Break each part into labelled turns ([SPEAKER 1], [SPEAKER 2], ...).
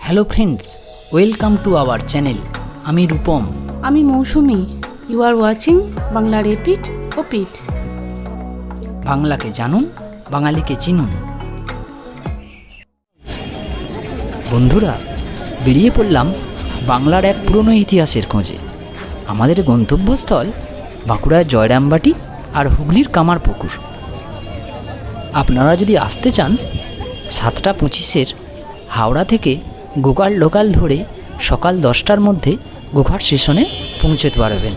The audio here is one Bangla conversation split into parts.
[SPEAKER 1] Hello friends, welcome to our channel. আমি রূপম।
[SPEAKER 2] আমি Mousumi. You are watching Bangla repeat ও পিট।
[SPEAKER 1] বাংলাকে জানুন, বাঙালিকে চিনুন। বন্ধুরা, বেরিয়ে পড়লাম বাংলার এক পুরনো ইতিহাসের খোঁজে। আমাদের গন্তব্যস্থল বাঁকুড়ার জয়রামবাটি আর হুগলির কামারপুকুর। আপনারা যদি আসতে চান 7:25 হাওড়া থেকে গোঘাট লোকাল ধরে সকাল 10টার মধ্যে গোঘাট স্টেশনে পৌঁছতে পারবেন।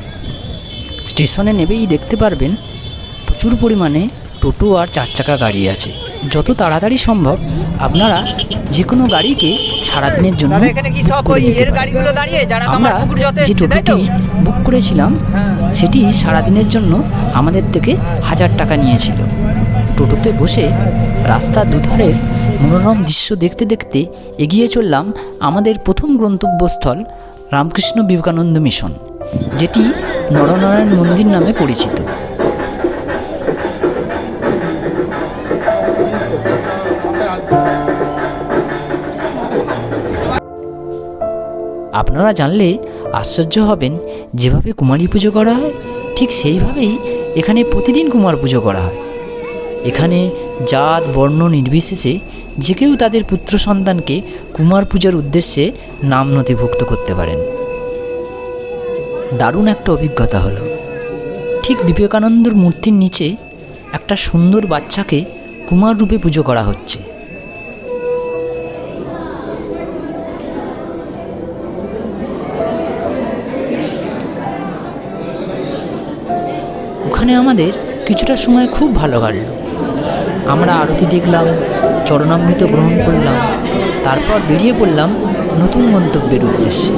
[SPEAKER 1] স্টেশনে নেবেই দেখতে পারবেন প্রচুর পরিমাণে টোটো আর 4 চাকা গাড়ি আছে। যত তাড়াতাড়ি সম্ভব আপনারা যে কোনো গাড়িকে সারাদিনের জন্য করে নিতে পারেন। আমরা যে টোটোটি বুক করেছিলাম সেটি সারাদিনের জন্য আমাদের থেকে 1000 টাকা নিয়েছিল। টোটোতে বসে রাস্তার দুধারের মনোরম দৃশ্য দেখতে দেখতে এগিয়ে চললাম আমাদের প্রথম গন্তব্যস্থল রামকৃষ্ণ বিবেকানন্দ মিশন, যেটি নরনারায়ণ মন্দির নামে পরিচিত। আপনারা জানলে আশ্চর্য হবেন, যেভাবে কুমারী পুজো করা হয় ঠিক সেইভাবেই এখানে প্রতিদিন কুমার পুজো করা হয়। এখানে জাত বর্ণ নির্বিশেষে যে কেউ তাদের পুত্র সন্তানকে কুমার পূজার উদ্দেশ্যে নাম নথিভুক্ত করতে পারেন। দারুণ একটা অভিজ্ঞতা হলো। ঠিক বিবেকানন্দর মূর্তির নিচে একটা সুন্দর বাচ্চাকে কুমার রূপে পুজো করা হচ্ছে। ওখানে আমাদের কিছুটা সময় খুব ভালো কাটল। আমরা আরতি দেখলাম, চরণামৃত গ্রহণ করলাম, তারপর বেরিয়ে পড়লাম নতুন গন্তব্যের উদ্দেশ্যে।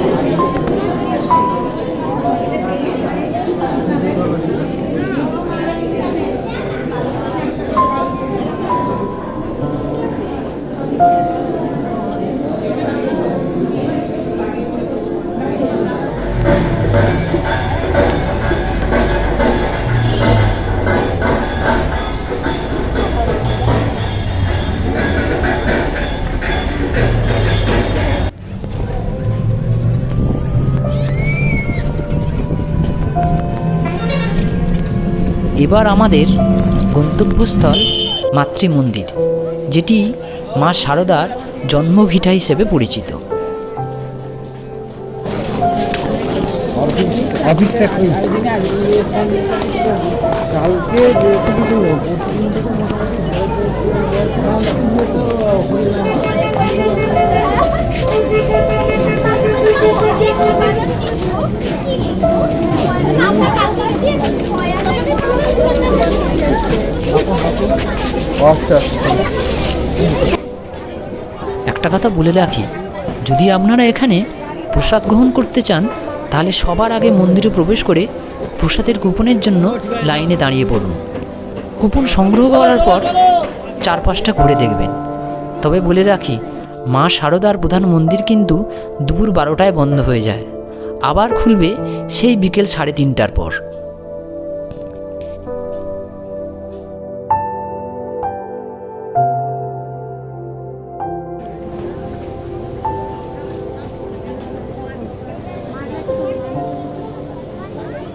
[SPEAKER 1] এবার আমাদের গন্তব্যস্থল মাতৃমন্দির, যেটি মা শারদার জন্মভিটা হিসেবে পরিচিত। একটা কথা বলে রাখি, যদি আপনারা এখানে প্রসাদ গ্রহণ করতে চান তাহলে সবার আগে মন্দিরে প্রবেশ করে প্রসাদের কুপনের জন্য লাইনে দাঁড়িয়ে পড়ুন। কুপন সংগ্রহ করার পর চারপাশটা ঘুরে দেখবেন। তবে বলে রাখি, মা শারদার প্রধান মন্দির কিন্তু দুপুর 12টায় বন্ধ হয়ে যায়, আবার খুলবে সেই বিকেল 3:30টার পর।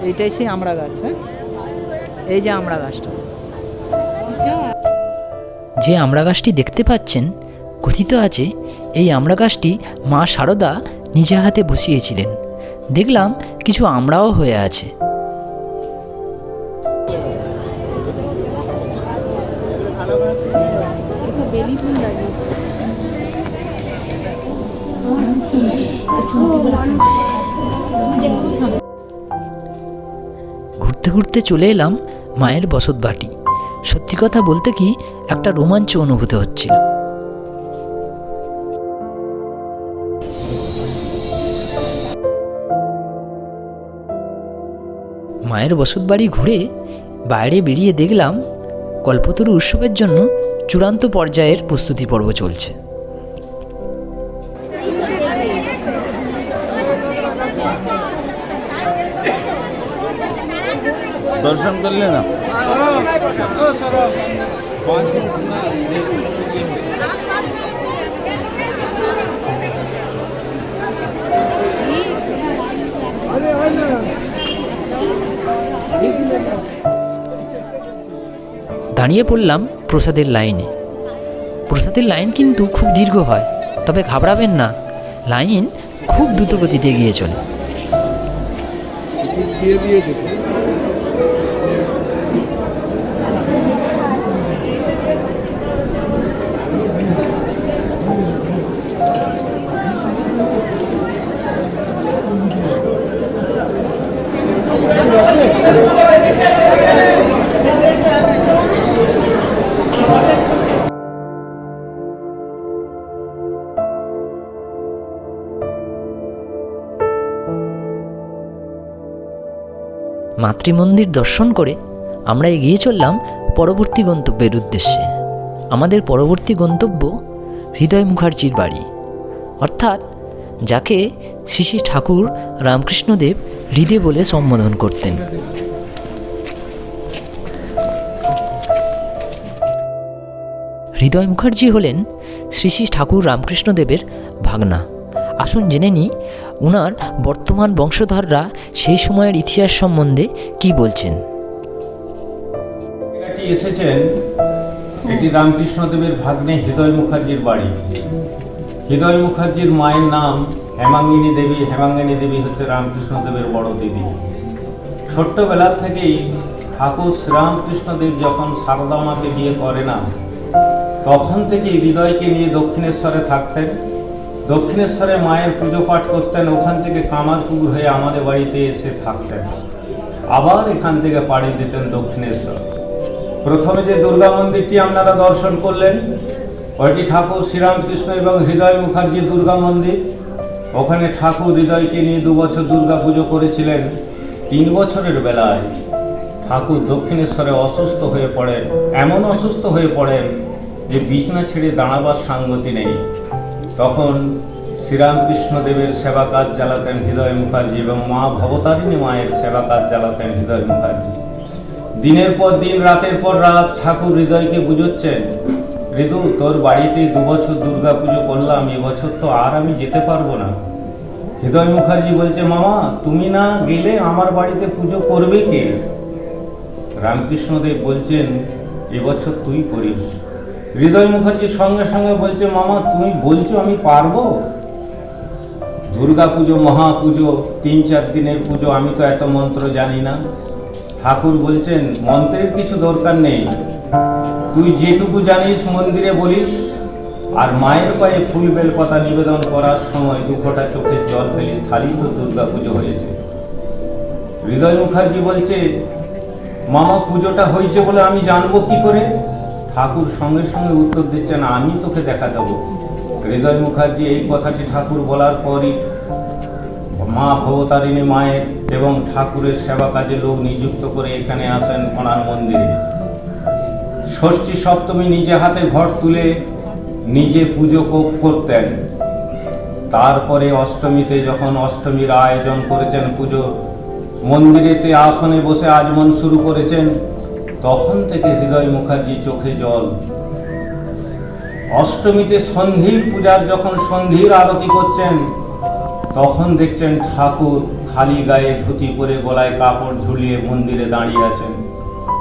[SPEAKER 1] এইটাই সেই আমড়া গাছ। এই যে আমড়া গাছটা, যে আমড়া গাছটি দেখতে পাচ্ছেন, কথিত আছে এই আমড়া গাছটি মা শারদা নিজে হাতে বসিয়েছিলেন। দেখলাম কিছু আমড়াও হয়ে আছে। ঘুরতে ঘুরতে চলে এলাম মায়ের বসতবাটি। সত্যি কথা বলতে কি, একটা রোমাঞ্চ অনুভূত হচ্ছিল। মায়ের বসতবাড়ি ঘুরে বাইরে বেরিয়ে দেখলাম কল্পতরু উৎসবের জন্য চূড়ান্ত পর্যায়ের প্রস্তুতি পর্ব চলছে।
[SPEAKER 3] दर्शन कर लेना।
[SPEAKER 1] দাঁড়িয়ে পড়লাম প্রসাদের লাইনে। প্রসাদের লাইন কিন্তু খুব দীর্ঘ হয়, তবে ঘাবড়াবেন না, লাইন খুব দ্রুত গতিতে এগিয়ে চলে। মাতৃমন্দির দর্শন করে আমরা এগিয়ে চললাম পরবর্তী গন্তব্যের উদ্দেশ্যে। আমাদের পরবর্তী গন্তব্য হৃদয় মুখার্জির বাড়ি, অর্থাৎ যাকে শ্রী শ্রী ঠাকুর রামকৃষ্ণদেব হৃদে বলে সম্বোধন করতেন। হৃদয় মুখার্জি হলেন শ্রী শ্রী ঠাকুর রামকৃষ্ণদেবের ভাগনা। আসুন জেনে নিই উনার বর্তমান বংশধররা সেই সময়ের ইতিহাস সম্বন্ধে কি বলছেন।
[SPEAKER 4] এটি এসেছেন, এটি রামকৃষ্ণদেবের ভাগ্নে হৃদয় মুখার্জির বাড়ি। হৃদয় মুখার্জির মায়ের নাম হেমাঙ্গিনী দেবী। হেমাঙ্গিনী দেবী হচ্ছে রামকৃষ্ণদেবের বড় দেবী। ছোট্টবেলার থেকেই ঠাকুর শ্রীরামকৃষ্ণদেব যখন সারদা মাকে বিয়ে করে না, তখন থেকেই হৃদয়কে নিয়ে দক্ষিণেশ্বরে থাকতেন। দক্ষিণেশ্বরে মায়ের পুজো পাঠ করতেন, ওখান থেকে কামারপুকুর হয়ে আমাদের বাড়িতে এসে থাকতেন, আবার এখান থেকে পাড়ি দিতেন দক্ষিণেশ্বর। প্রথমে যে দুর্গা মন্দিরটি আপনারা দর্শন করলেন, ওইটি ঠাকুর শ্রীরামকৃষ্ণ এবং হৃদয় মুখার্জির দুর্গা মন্দির। ওখানে ঠাকুর হৃদয়কে নিয়ে 2 বছর দুর্গা পুজো করেছিলেন। 3 বছরের বেলায় ঠাকুর দক্ষিণেশ্বরে অসুস্থ হয়ে পড়েন। এমন অসুস্থ হয়ে পড়েন যে বিছনা ছেড়ে দাঁড়াবার সাঙ্গতি নেই। তখন শ্রীরামকৃষ্ণদেবের সেবা কাজ চালাতেন হৃদয় মুখার্জি এবং মা ভবতারিণী মায়ের সেবা কাজ চালাতেন হৃদয় মুখার্জি। দিনের পর দিন, রাতের পর রাত ঠাকুর হৃদয়কে বুঝোচ্ছেন, হৃদু তোর বাড়িতে 2 বছর দুর্গা পুজো করলাম, এবছর তো আর আমি যেতে পারবো না। হৃদয় মুখার্জি বলছে, মামা তুমি না গেলে আমার বাড়িতে পুজো করবে কে? রামকৃষ্ণদেব বলছেন, এবছর তুই করিস। হৃদয় মুখার্জির সঙ্গে সঙ্গে বলছে, মামা তুমি বলছো আমি পারবো? দুর্গা পুজো মহাপুজো, 3-4 দিনের পুজো, আমি তো এত মন্ত্র জানি না। ঠাকুর বলছেন, মন্ত্রের কিছু দরকার নেই, তুই যেটুকু জানিস মন্দিরে বলিস, আর মায়ের পায়ে ফুল বেলপাতা নিবেদন করার সময় 2 ফোঁটা চোখের জল ফেলিস, থালি তো দুর্গা পুজো হয়েছে। হৃদয় মুখার্জি বলছে, মামা পুজোটা হয়েছে বলে আমি জানবো কি করে? ঠাকুর সঙ্গে সঙ্গে উত্তর দিচ্ছেন, আমি তোকে দেখা দেবো। হৃদয় মুখার্জি এই কথাটি ঠাকুর বলার পরই মা ভবতারিণী মায়ের এবং ঠাকুরের সেবা কাজে লোক নিযুক্ত করে এখানে আসেন ওনার মন্দিরে। ষষ্ঠী সপ্তমী নিজে হাতে ঘট তুলে নিজে পুজো করতেন। তারপরে অষ্টমীতে যখন অষ্টমীর আয়োজন করেছেন পুজো, মন্দিরেতে আসনে বসে আজমন শুরু করেছেন, তখন থেকে হৃদয় মুখার্জি চোখে জল। অষ্টমীতে সন্ধির পূজার যখন সন্ধির আরতি করছেন, তখন দেখছেন ঠাকুর খালি গায়ে ধুতি পরে গলায় কাপড় ঝুলিয়ে মন্দিরে দাঁড়িয়ে আছেন।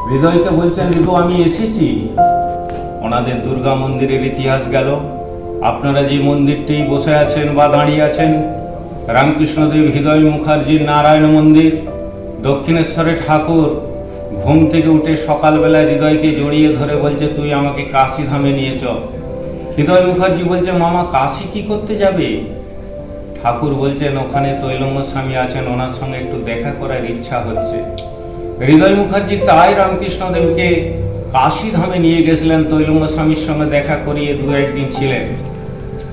[SPEAKER 4] হৃদয়কে বলছেন, হৃদু আমি এসেছি। ওনাদের দুর্গা মন্দিরের ইতিহাস গেল। আপনারা যে মন্দিরটি বসে আছেন বা দাঁড়িয়ে আছেন, রামকৃষ্ণদেব হৃদয় মুখার্জির নারায়ণ মন্দির। দক্ষিণেশ্বরে ঠাকুর ঘুম থেকে উঠে সকালবেলায় হৃদয়কে জড়িয়ে ধরে বলছে, তুই আমাকে কাশী ধামে নিয়ে চল। হৃদয় মুখার্জি বলছে, মামা কাশী কি করতে যাবে? ঠাকুর বলছেন, ওখানে তৈলঙ্গ স্বামী আছেন, ওনার সঙ্গে একটু দেখা করার ইচ্ছা হচ্ছে। হৃদয় মুখার্জি তাই রামকৃষ্ণদেবকে কাশী ধামে নিয়ে গেছিলেন, তৈলঙ্গ স্বামীর সঙ্গে দেখা করিয়ে 2-1 দিন ছিলেন।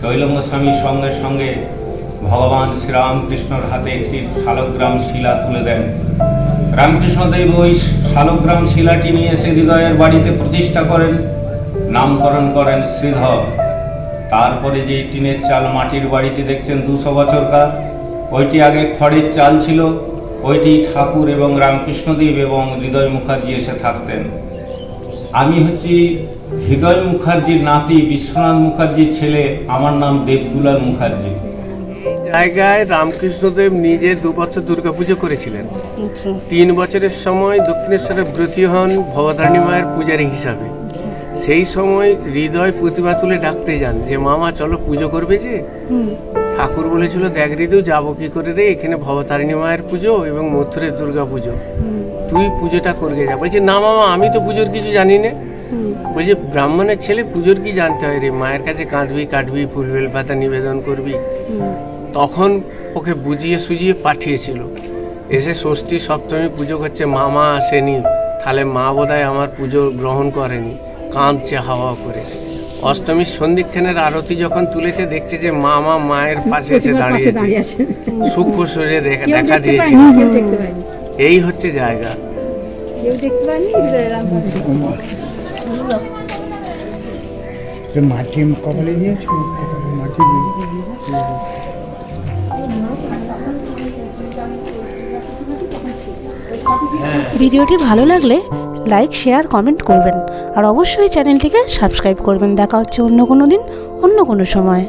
[SPEAKER 4] তৈলঙ্গ স্বামীর সঙ্গে সঙ্গে ভগবান শ্রীরামকৃষ্ণর হাতে একটি শালগ্রাম শিলা তুলে দেন। রামকৃষ্ণদেব ওই শালগ্রাম শিলাটি নিয়ে এসে হৃদয়ের বাড়িতে প্রতিষ্ঠা করেন, নামকরণ করেন শ্রীধর। তারপরে যে টিনের চাল মাটির বাড়িটি দেখছেন 200 বছরকার, ওইটি আগে খড়ের চাল ছিল। ওইটি ঠাকুর এবং রামকৃষ্ণদেব এবং হৃদয় মুখার্জি এসে থাকতেন। আমি হচ্ছি হৃদয় মুখার্জির নাতি, বিশ্বনাথ মুখার্জির ছেলে। আমার নাম দেবদুলাল মুখার্জি।
[SPEAKER 3] জায়গায় রামকৃষ্ণদেব নিজে 2 বছর দুর্গাপুজো করেছিলেন।
[SPEAKER 2] আচ্ছা
[SPEAKER 3] 3 বছরের সময় দক্ষিণেশ্বরে ব্রতী হন ভবতারিণী মায়ের পূজারী হিসাবে। সেই সময় হৃদয় প্রতিমা তুলে ডাকতে যান যে মামা চলো পুজো করবে যে।
[SPEAKER 2] হুম
[SPEAKER 3] ঠাকুর বলেছিল দেখ হৃদয় যাবো কি করে রে, এখানে ভবতারিণী মায়ের পুজো এবং মথুরের দুর্গা পুজো,
[SPEAKER 2] হুম
[SPEAKER 3] তুই পুজোটা করবে যা। বলছে না মামা আমি তো পুজোর কিছু জানি না।
[SPEAKER 2] হুম
[SPEAKER 3] বলছে ব্রাহ্মণের ছেলে পুজোর কি জানতে হয় রে, মায়ের কাছে কাঁদবি কাটবি ফুল বেলপাতা নিবেদন করবি।
[SPEAKER 2] হুম
[SPEAKER 3] তখন ওকে বুঝিয়ে সুঝিয়ে পাঠিয়েছিল। এসে ষষ্ঠী সপ্তমী পুজো করছে, মামা আসেনি, তাহলে মা বোধহয় আমার পুজো গ্রহণ করেনি, কাঁদছে হাওয়া করে। অষ্টমীর সন্ধিক্ষণের আরতি যখন তুলেছে দেখছে যে মামা মায়ের পাশে এসে দাঁড়িয়েছে, সূক্ষ্ম শরীরে দেখা দিয়েছে। এই হচ্ছে জায়গা।
[SPEAKER 5] মাটি কপালে দিয়েছো, মাটি দিয়ে
[SPEAKER 2] ভিডিওটি ভালো লাগলে লাইক শেয়ার কমেন্ট করবেন আর অবশ্যই চ্যানেলটিকে সাবস্ক্রাইব করবেন। দেখা হচ্ছে অন্য কোনো দিন অন্য কোনো সময়।